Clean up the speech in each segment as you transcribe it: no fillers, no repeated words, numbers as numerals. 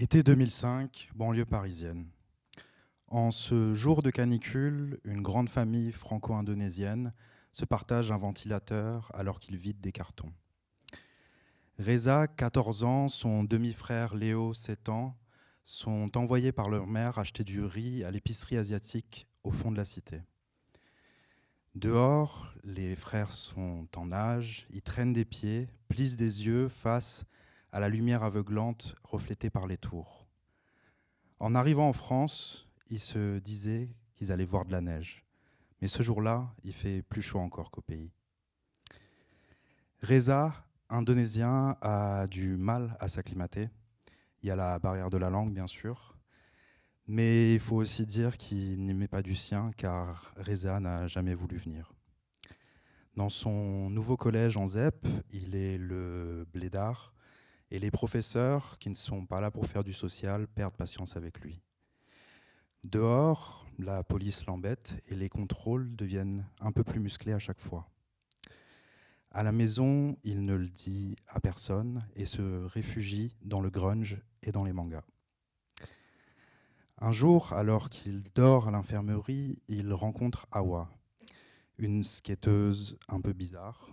Été 2005, banlieue parisienne. En ce jour de canicule, une grande famille franco-indonésienne se partage un ventilateur alors qu'ils vident des cartons. Reza, 14 ans, son demi-frère Léo, 7 ans, sont envoyés par leur mère acheter du riz à l'épicerie asiatique au fond de la cité. Dehors, les frères sont en nage, ils traînent des pieds, plissent des yeux face à la lumière aveuglante reflétée par les tours. En arrivant en France, ils se disaient qu'ils allaient voir de la neige. Mais ce jour-là, il fait plus chaud encore qu'au pays. Reza, indonésien, a du mal à s'acclimater. Il y a la barrière de la langue, bien sûr. Mais il faut aussi dire qu'il n'y met pas du sien, car Reza n'a jamais voulu venir. Dans son nouveau collège en ZEP, il est le blédard, et les professeurs, qui ne sont pas là pour faire du social, perdent patience avec lui. Dehors, la police l'embête et les contrôles deviennent un peu plus musclés à chaque fois. À la maison, il ne le dit à personne et se réfugie dans le grunge et dans les mangas. Un jour, alors qu'il dort à l'infirmerie, il rencontre Awa, une skateuse un peu bizarre,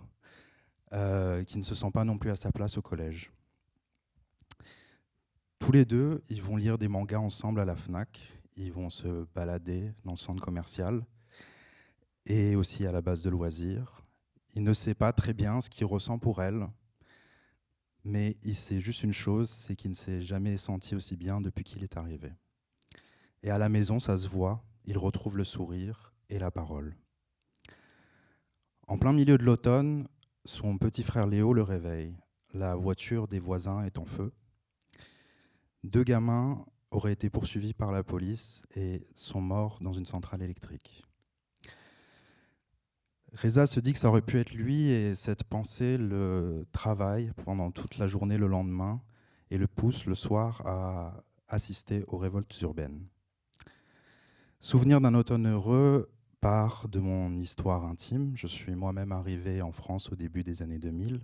qui ne se sent pas non plus à sa place au collège. Tous les deux, ils vont lire des mangas ensemble à la Fnac, ils vont se balader dans le centre commercial et aussi à la base de loisirs. Il ne sait pas très bien ce qu'il ressent pour elle, mais il sait juste une chose, c'est qu'il ne s'est jamais senti aussi bien depuis qu'il est arrivé. Et à la maison, ça se voit, il retrouve le sourire et la parole. En plein milieu de l'automne, son petit frère Léo le réveille. La voiture des voisins est en feu. 2 gamins auraient été poursuivis par la police et sont morts dans une centrale électrique. Reza se dit que ça aurait pu être lui et cette pensée le travaille pendant toute la journée le lendemain et le pousse le soir à assister aux révoltes urbaines. Souvenir d'un automne heureux part de mon histoire intime. Je suis moi-même arrivé en France au début des années 2000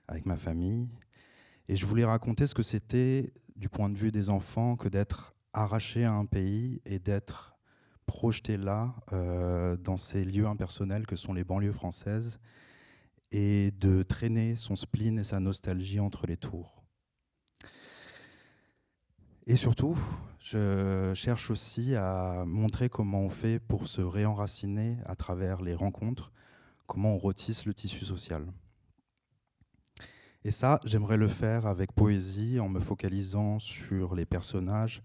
avec ma famille et je voulais raconter ce que c'était du point de vue des enfants que d'être arraché à un pays et d'être projeté là, dans ces lieux impersonnels que sont les banlieues françaises, et de traîner son spleen et sa nostalgie entre les tours. Et surtout, je cherche aussi à montrer comment on fait pour se réenraciner à travers les rencontres, comment on retisse le tissu social. Et ça, j'aimerais le faire avec poésie, en me focalisant sur les personnages,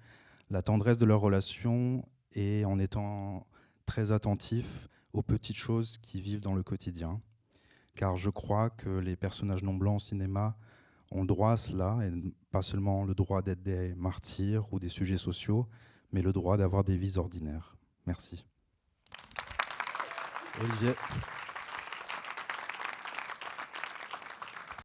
la tendresse de leurs relations et en étant très attentif aux petites choses qui vivent dans le quotidien. Car je crois que les personnages non blancs au cinéma ont le droit à cela, et pas seulement le droit d'être des martyrs ou des sujets sociaux, mais le droit d'avoir des vies ordinaires. Merci. Olivier.